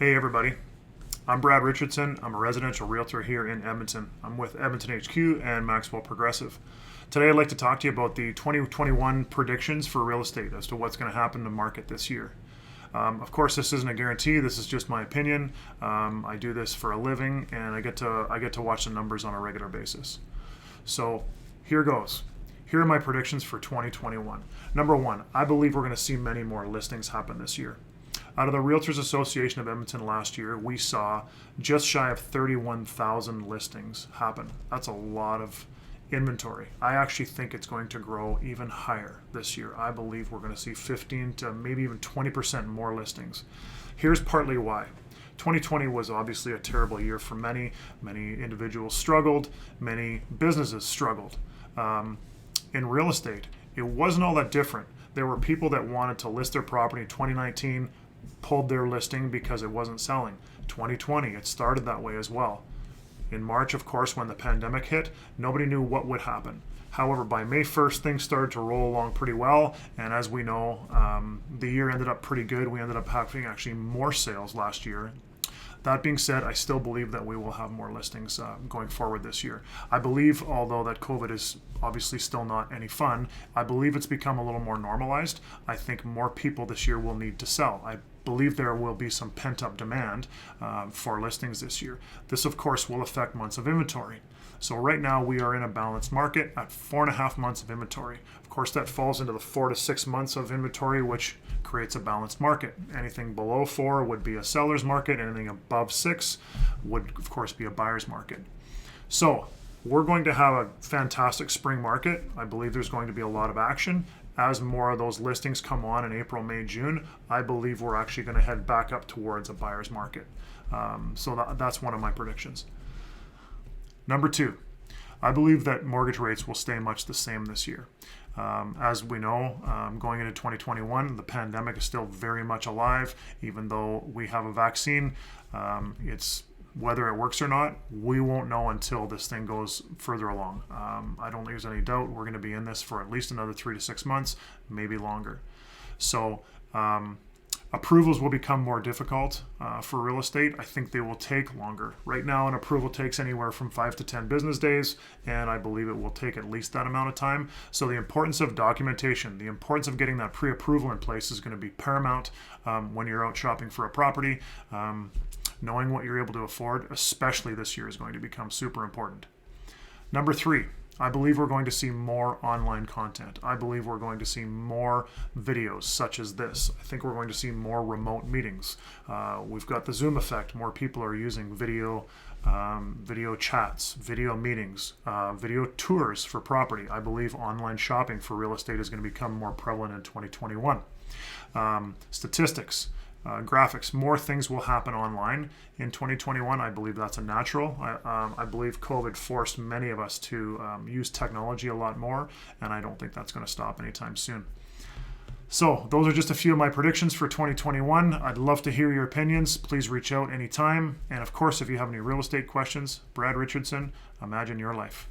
Hey everybody, I'm Brad Richardson. I'm a residential realtor here in Edmonton. I'm with Edmonton HQ and Maxwell Progressive. Today I'd like to talk to you about the 2021 predictions for real estate as to what's going to happen in the market this year. Of course, this isn't a guarantee. This is just my opinion. I do this for a living, and I get to watch the numbers on a regular basis. So here goes. Here are my predictions for 2021. Number one, I believe we're going to see many more listings happen this year. Out of the Realtors Association of Edmonton last year, we saw just shy of 31,000 listings happen. That's a lot of inventory. I actually think it's going to grow even higher this year. I believe we're going to see 15 to maybe even 20% more listings. Here's partly why. 2020 was obviously a terrible year for many. Many individuals struggled. Many businesses struggled. In real estate, it wasn't all that different. There were people that wanted to list their property in 2019, pulled their listing because it wasn't selling. 2020, it started that way as well. In March, of course, when the pandemic hit, nobody knew what would happen. However, by May 1st, things started to roll along pretty well. And as we know, the year ended up pretty good. We ended up having actually more sales last year. That being said, I still believe that we will have more listings going forward this year. I believe, although that COVID is obviously still not any fun, I believe it's become a little more normalized. I think more people this year will need to sell. I believe there will be some pent-up demand for listings this year. This, of course, will affect months of inventory. So right now we are in a balanced market at 4.5 months of inventory. Of course, that falls into the 4 to 6 months of inventory, which creates a balanced market. Anything below 4 would be a seller's market. Anything above 6 would, of course, be a buyer's market. So we're going to have a fantastic spring market. I believe there's going to be a lot of action. As more of those listings come on in April, May, June, I believe we're actually going to head back up towards a buyer's market. So that's one of my predictions. Number two, I believe that mortgage rates will stay much the same this year. As we know, going into 2021, the pandemic is still very much alive. Even though we have a vaccine, it's whether it works or not, we won't know until this thing goes further along. I don't think there's any doubt we're going to be in this for at least another 3 to 6 months, maybe longer. So approvals will become more difficult for real estate. I think they will take longer. Right now, an approval takes anywhere from 5 to 10 business days, and I believe it will take at least that amount of time. So the importance of documentation, the importance of getting that pre-approval in place is going to be paramount when you're out shopping for a property. Knowing what you're able to afford, especially this year, is going to become super important. Number three, I believe we're going to see more online content. I believe we're going to see more videos such as this. I think we're going to see more remote meetings. We've got the Zoom effect. More people are using video chats, video meetings, video tours for property. I believe online shopping for real estate is going to become more prevalent in 2021. Statistics. Graphics, more things will happen online in 2021. I believe that's a natural. I believe COVID forced many of us to use technology a lot more, and I don't think that's going to stop anytime soon. So those are just a few of my predictions for 2021. I'd love to hear your opinions. Please reach out anytime. And of course, if you have any real estate questions, Brad Richardson, Imagine Your Life.